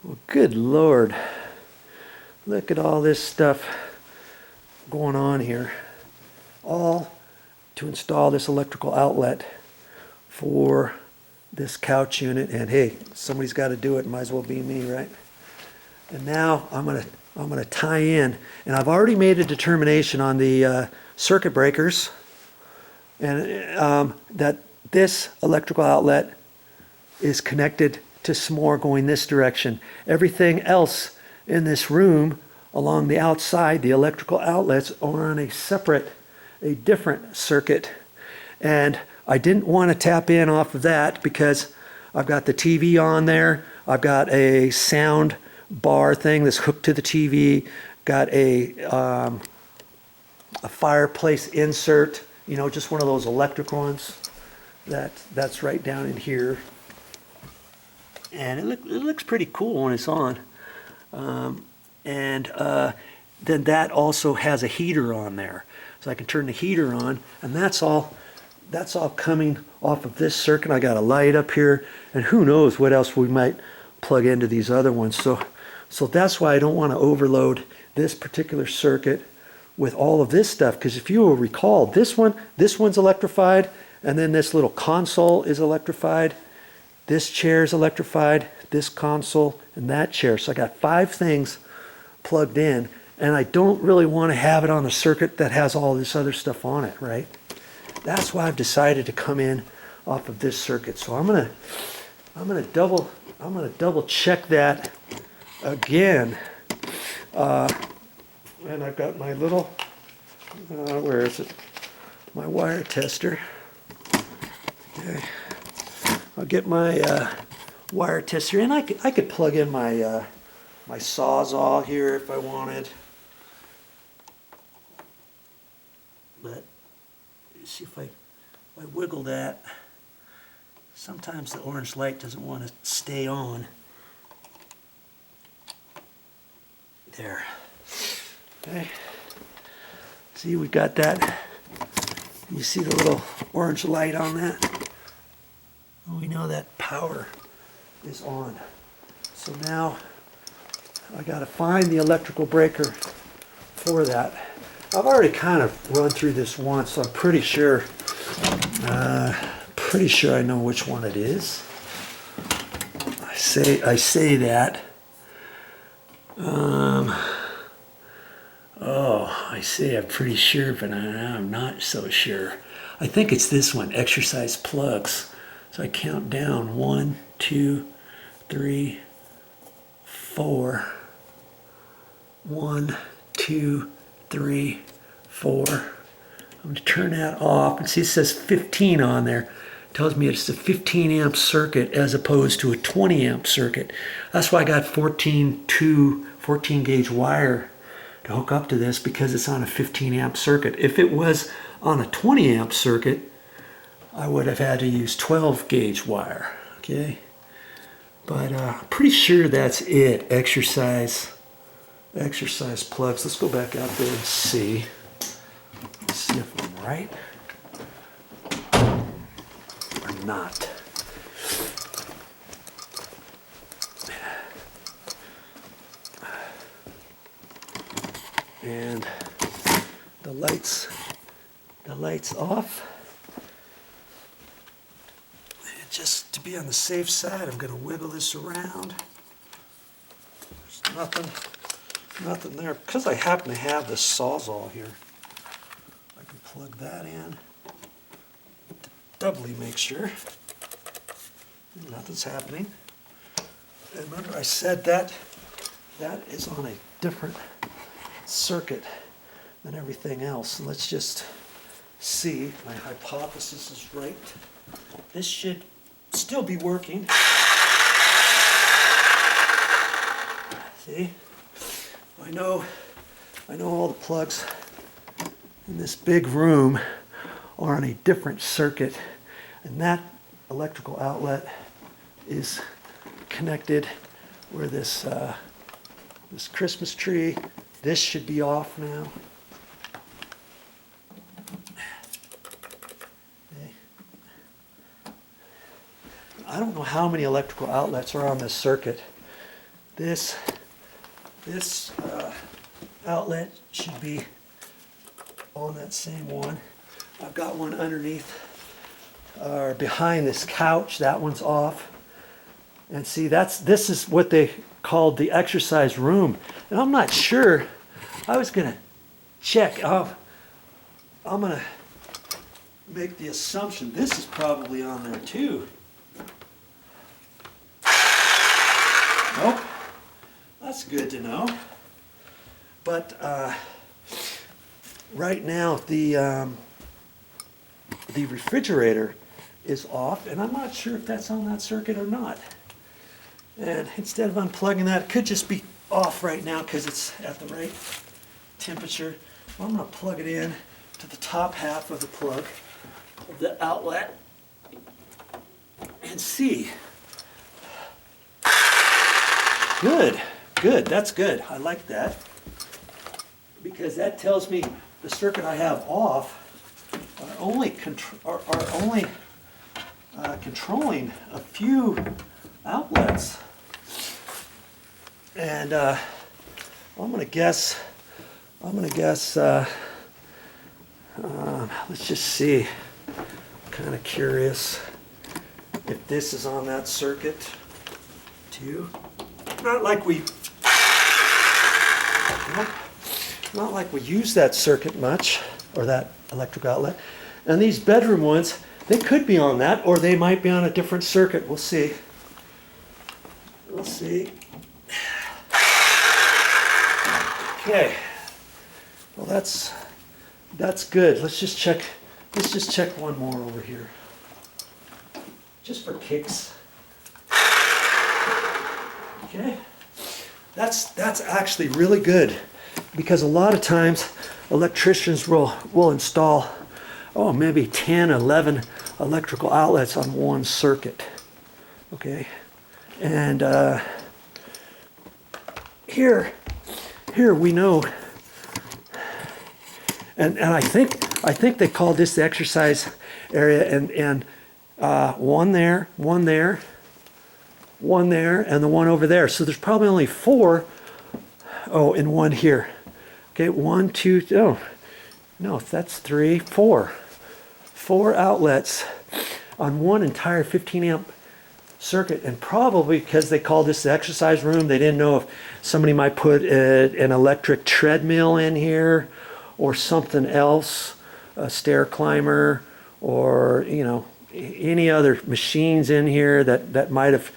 Well, good Lord. Look at all this stuff going on here. All to install this electrical outlet for this couch unit. And hey, somebody's got to do it. Might as well be me, right? And now I'm gonna tie in. And I've already made a determination on the circuit breakers, and that this electrical outlet is connected to some more going this direction. Everything else in this room along the outside, the electrical outlets, are on a different circuit. And I didn't want to tap in off of that because I've got the TV on there. I've got a sound bar thing that's hooked to the TV. Got a fireplace insert, you know, just one of those electric ones that's right down in here. And it looks pretty cool when it's on. Then that also has a heater on there. So I can turn the heater on, and that's all coming off of this circuit. I got a light up here, and who knows what else we might plug into these other ones. So that's why I don't want to overload this particular circuit with all of this stuff, because if you will recall, this one's electrified, and then this little console is electrified. This chair is electrified, this console, and that chair. So I got 5 things plugged in, and I don't really want to have it on a circuit that has all this other stuff on it, right? That's why I've decided to come in off of this circuit. So I'm gonna double check that again. And I've got my little where is it? My wire tester. Okay. I'll get my wire tester in. I could plug in my my Sawzall here if I wanted. But see if I wiggle that. Sometimes the orange light doesn't want to stay on. There. Okay. See, we got that. You see the little orange light on that? We know that power is on. So now I got to find the electrical breaker for that. I've already kind of run through this once, so I'm pretty sure I know which one it is. I say that. I'm pretty sure, but I'm not so sure. I think it's this one, exercise plugs. So I count down 1, 2, 3, 4. 1, 2, 3, 4. I'm going to turn that off. And see, it says 15 on there. It tells me it's a 15 amp circuit as opposed to a 20 amp circuit. That's why I got 14 gauge wire to hook up to this, because it's on a 15 amp circuit. If it was on a 20 amp circuit, I would have had to use 12 gauge wire, okay? But I'm pretty sure that's it, exercise plugs. Let's go back out there and see. Let's see if I'm right or not. And the lights off. And just to be on the safe side, I'm going to wiggle this around. There's nothing there. Because I happen to have this Sawzall here, I can plug that in to doubly make sure nothing's happening. And remember, I said that is on a different circuit than everything else. And let's just see if my hypothesis is right. This should still be working. See? I know all the plugs in this big room are on a different circuit, and that electrical outlet is connected where this this Christmas tree. This should be off now. Okay. I don't know how many electrical outlets are on this circuit. this outlet should be on that same one. I've got one underneath or behind this couch. That one's off. And see, this is what they called the exercise room. And I'm not sure. I was gonna check. I'm gonna make the assumption this is probably on there too. Nope. That's good to know. But right now the refrigerator is off, and I'm not sure if that's on that circuit or not. And instead of unplugging that, it could just be off right now because it's at the right temperature. I'm going to plug it in to the top half of the plug of the outlet and see. Good, good, that's good. I like that because that tells me the circuit I have off are only controlling a few outlets. And I'm gonna guess, let's just see, I'm kind of curious if this is on that circuit too. Not like we use that circuit much, or that electric outlet. And these bedroom ones, they could be on that, or they might be on a different circuit. We'll see. We'll see. Okay. Well, that's good. Let's just check one more over here. Just for kicks. Okay. That's actually really good, because a lot of times electricians will install maybe 10, 11 electrical outlets on one circuit. Okay. And here we know, and I think they called this the exercise area, and one there, and the one over there. So there's probably only 4. Oh, and one here. Okay, 1, 2. Oh, no, that's 3, 4. 4 outlets on one entire 15 amp circuit. And probably because they called this the exercise room, they didn't know if somebody might put an electric treadmill in here or something else, a stair climber, or any other machines in here that might have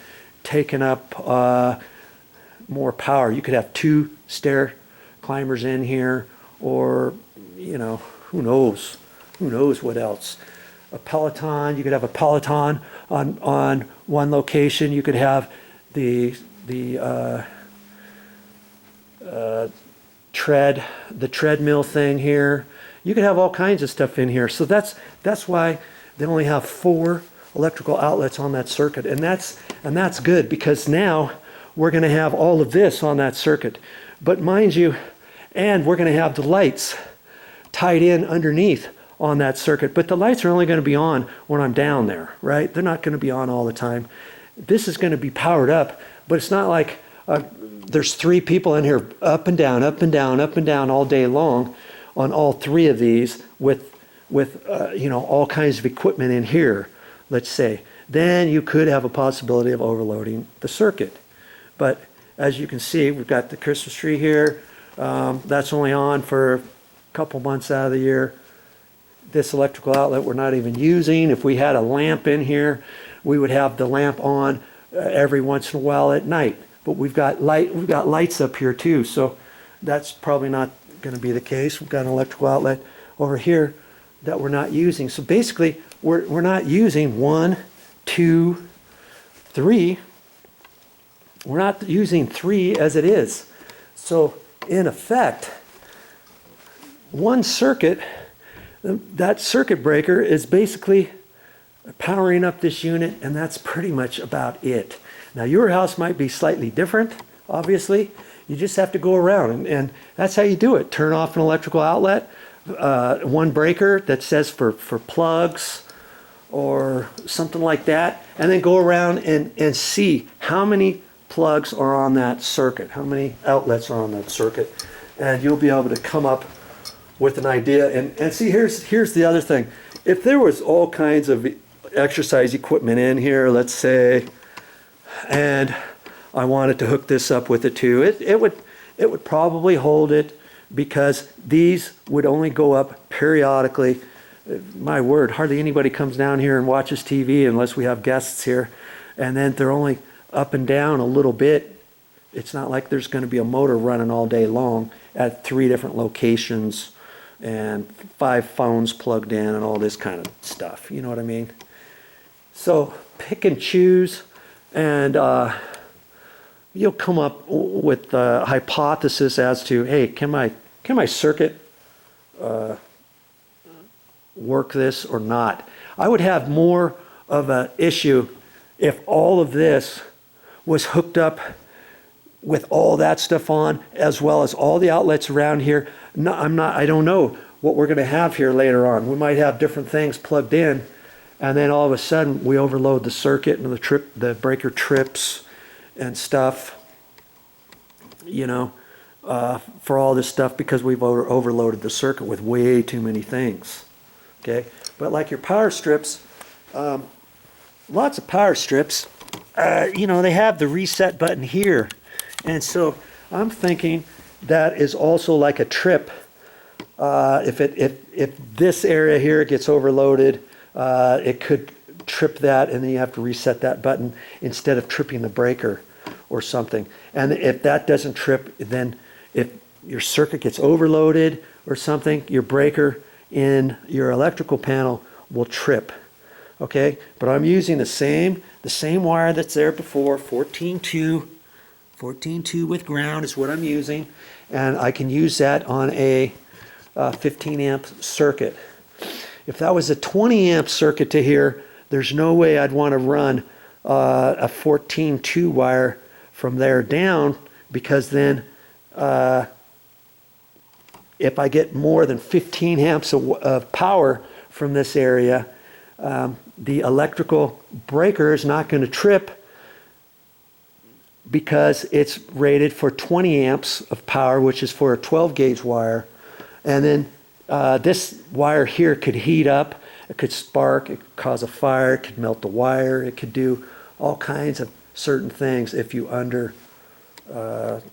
taken up more power. You could have 2 stair climbers in here, or who knows what else. A Peloton, you could have a Peloton on one location. You could have the treadmill thing here. You could have all kinds of stuff in here. So that's why they only have 4 electrical outlets on that circuit, and that's good, because now we're going to have all of this on that circuit. But mind you, and we're going to have the lights tied in underneath on that circuit, but the lights are only going to be on when I'm down there, right? They're not going to be on all the time. This is going to be powered up, but it's not like there's 3 people in here up and down, up and down, up and down all day long on all 3 of these with all kinds of equipment in here, let's say. Then you could have a possibility of overloading the circuit. But as you can see, we've got the Christmas tree here. That's only on for a couple months out of the year. This electrical outlet we're not even using. If we had a lamp in here, we would have the lamp on every once in a while at night. But we've got lights up here too, so that's probably not going to be the case. We've got an electrical outlet over here that we're not using. So basically, we're not using 1, 2, 3. We're not using 3 as it is. So in effect, one circuit, that circuit breaker is basically powering up this unit, and that's pretty much about it. Now your house might be slightly different, obviously. You just have to go around, and that's how you do it. Turn off an electrical outlet, one breaker that says for plugs or something like that, and then go around and see how many plugs are on that circuit, how many outlets are on that circuit, and you'll be able to come up with an idea. And see, here's the other thing. If there was all kinds of exercise equipment in here, let's say, and I wanted to hook this up with it too, it would probably hold it, because these would only go up periodically. My word, hardly anybody comes down here and watches TV unless we have guests here, and then they're only up and down a little bit. It's not like there's going to be a motor running all day long at 3 different locations and 5 phones plugged in and all this kind of stuff. You know what I mean? So pick and choose, and you'll come up with a hypothesis as to, hey, can my circuit work this or not? I would have more of an issue if all of this was hooked up with all that stuff on, as well as all the outlets around here. No, I don't know what we're going to have here later on. We might have different things plugged in, and then all of a sudden we overload the circuit and the breaker trips and stuff, you know, for all this stuff, because we've overloaded the circuit with way too many things. Okay, but like your power strips, lots of power strips, you know, they have the reset button here, and so I'm thinking that is also like a trip. If this area here gets overloaded, it could trip that, and then you have to reset that button instead of tripping the breaker or something. And if that doesn't trip, then if your circuit gets overloaded or something, your breaker in your electrical panel will trip. Okay, but I'm using the same wire that's there before, 14.2 with ground is what I'm using, and I can use that on a 15 amp circuit. If that was a 20 amp circuit to here, there's no way I'd want to run a 14.2 wire from there down, because then if I get more than 15 amps of power from this area, the electrical breaker is not going to trip, because it's rated for 20 amps of power, which is for a 12 gauge wire. And then this wire here could heat up, it could spark, it could cause a fire, it could melt the wire, it could do all kinds of certain things if you underscore it,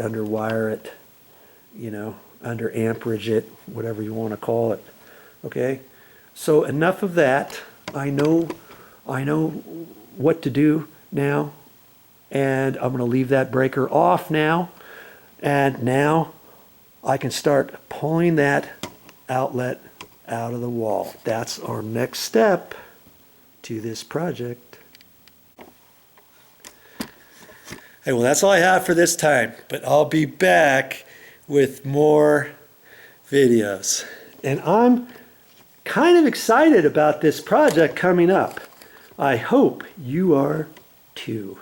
underwire it, you know, under amperage it, whatever you want to call it. Okay, so enough of that. I know what to do now, and I'm going to leave that breaker off now, and now I can start pulling that outlet out of the wall. That's our next step to this project. Hey, well, that's all I have for this time, but I'll be back with more videos. And I'm kind of excited about this project coming up. I hope you are too.